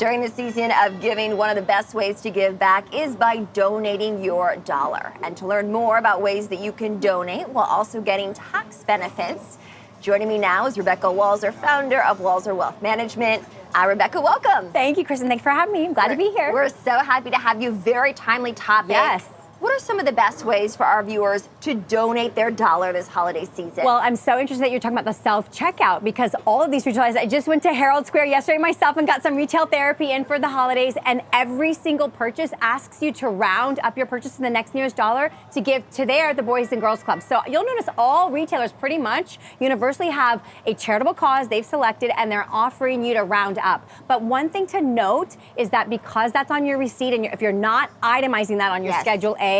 During the season of giving, one of the best ways to give back is by donating your dollar. And to learn more about ways that you can donate while also getting tax benefits, joining me now is Rebecca Walser, founder of Walser Wealth Management. Rebecca, welcome. Thank you, Kristen. Thanks for having me. I'm glad to be here. We're so happy to have you. Very timely topic. Yes. What are some of the best ways for our viewers to donate their dollar this holiday season? Well, I'm so interested that you're talking about the self-checkout because all of these retailers, I just went to Herald Square yesterday myself and got some retail therapy in for the holidays, and every single purchase asks you to round up your purchase to the next nearest dollar to give to the Boys and Girls Club. So you'll notice all retailers pretty much universally have a charitable cause they've selected and they're offering you to round up. But one thing to note is that because that's on your receipt and if you're not itemizing that on your Schedule A,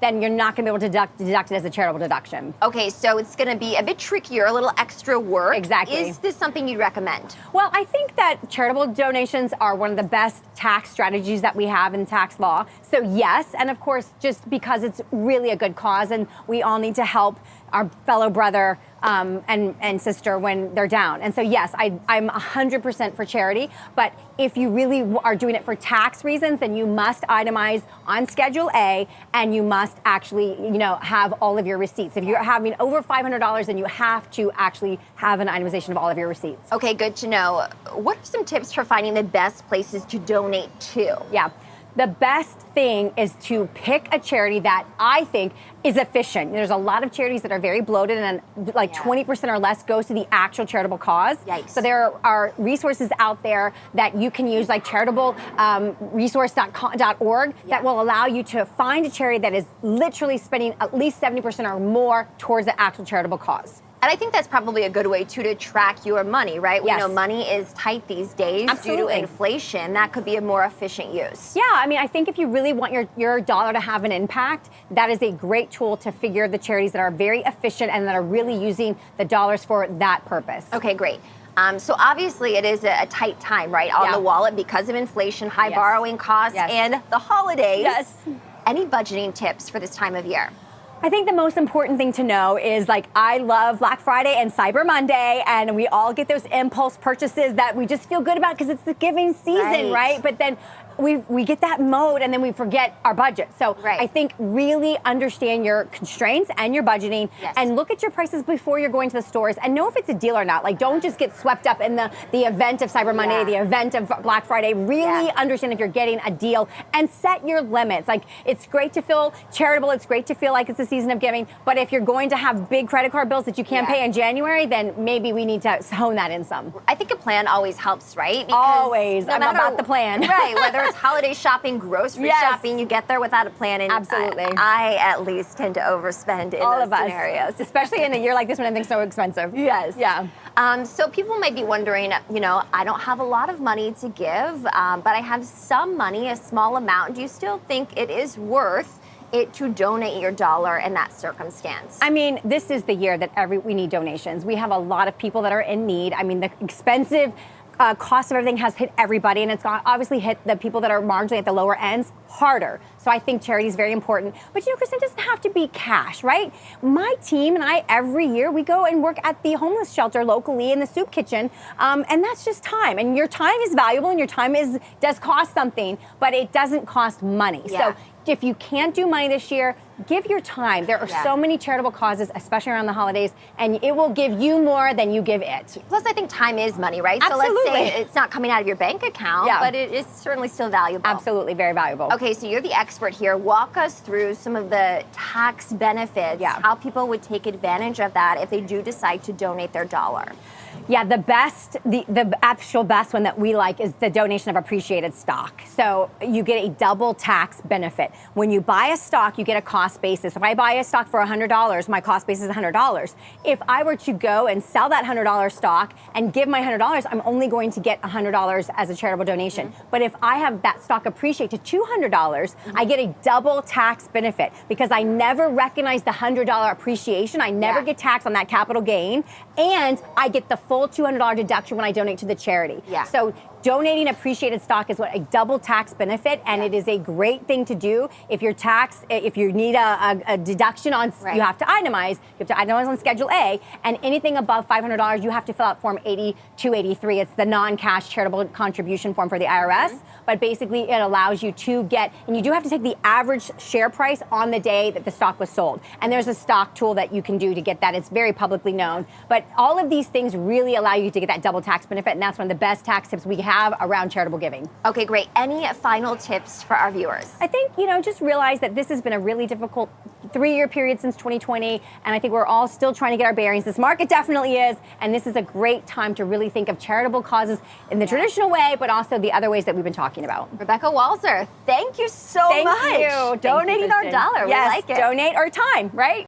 then you're not going to be able to deduct it as a charitable deduction. Okay, so it's going to be a bit trickier, a little extra work. Exactly. Is this something you'd recommend? Well, I think that charitable donations are one of the best tax strategies that we have in tax law. So yes, and of course, just because it's really a good cause and we all need to help our fellow brother and sister when they're down. And so yes, I'm 100% for charity, but if you really are doing it for tax reasons, then you must itemize on Schedule A and you must actually, have all of your receipts. If you're having over $500, then you have to actually have an itemization of all of your receipts. Okay, good to know. What are some tips for finding the best places to donate to? Yeah. The best thing is to pick a charity that I think is efficient. There's a lot of charities that are very bloated and 20% or less goes to the actual charitable cause. Yikes. So there are resources out there that you can use like charitableresource.org that will allow you to find a charity that is literally spending at least 70% or more towards the actual charitable cause. And I think that's probably a good way, too, to track your money, right? Yes. We know money is tight these days due to inflation. That could be a more efficient use. Yeah, I mean, I think if you really want your dollar to have an impact, that is a great tool to figure the charities that are very efficient and that are really using the dollars for that purpose. Okay, great. So obviously it is a tight time, right, on the wallet because of inflation, high borrowing costs, and the holidays. Yes. Any budgeting tips for this time of year? I think the most important thing to know is I love Black Friday and Cyber Monday, and we all get those impulse purchases that we just feel good about because it's the giving season, right? But then we get that mode and then we forget our budget. So I think really understand your constraints and your budgeting and look at your prices before you're going to the stores and know if it's a deal or not. Don't just get swept up in the event of Cyber Monday, the event of Black Friday. Really understand if you're getting a deal and set your limits. It's great to feel charitable. It's great to feel like it's a season of giving. But if you're going to have big credit card bills that you can't pay in January, then maybe we need to hone that in some. I think a plan always helps, right? Because always. I'm about the plan. Right. Whether it's holiday shopping, grocery shopping, you get there without a plan. And absolutely. I at least tend to overspend in those scenarios. Especially in a year like this when everything's so expensive. Yes. Yeah. So people might be wondering, I don't have a lot of money to give, but I have some money, a small amount. Do you still think it is worth it to donate your dollar in that circumstance? I mean, this is the year that we need donations. We have a lot of people that are in need. I mean, the expensive cost of everything has hit everybody, and it's obviously hit the people that are marginally at the lower ends harder. So I think charity is very important. But Kristen, it doesn't have to be cash, right? My team and I, every year, we go and work at the homeless shelter locally in the soup kitchen, and that's just time. And your time is valuable, and your time does cost something, but it doesn't cost money. So if you can't do money this year, give your time. There are so many charitable causes, especially around the holidays, and it will give you more than you give it. Plus, I think time is money, right? Absolutely. So let's say it's not coming out of your bank account, but it is certainly still valuable. Absolutely, very valuable. Okay, so you're the expert here. Walk us through some of the tax benefits, how people would take advantage of that if they do decide to donate their dollar. Yeah, the actual best one that we like is the donation of appreciated stock. So you get a double tax benefit. When you buy a stock, you get a cost basis. If I buy a stock for $100, my cost basis is $100. If I were to go and sell that $100 stock and give my $100, I'm only going to get $100 as a charitable donation. But if I have that stock appreciate to $200, I get a double tax benefit because I never recognize the $100 appreciation. I never get taxed on that capital gain, and I get the full $200 deduction when I donate to the charity. So donating appreciated stock is what a double tax benefit, and it is a great thing to do. If your tax, if you need a deduction on, you have to itemize. You have to itemize on Schedule A, and anything above $500, you have to fill out Form 8283. It's the non-cash charitable contribution form for the IRS, but basically it allows you to get, and you do have to take the average share price on the day that the stock was sold. And there's a stock tool that you can do to get that. It's very publicly known. But all of these things really allow you to get that double tax benefit, and that's one of the best tax tips we have around charitable giving. Okay, great. Any final tips for our viewers? I think, just realize that this has been a really difficult 3-year period since 2020, and I think we're all still trying to get our bearings. This market definitely is, and this is a great time to really think of charitable causes in the traditional way, but also the other ways that we've been talking about. Rebecca Walser, thank you so much. Thank you. Donating our dollar. Yes, we like it. Donate our time, right?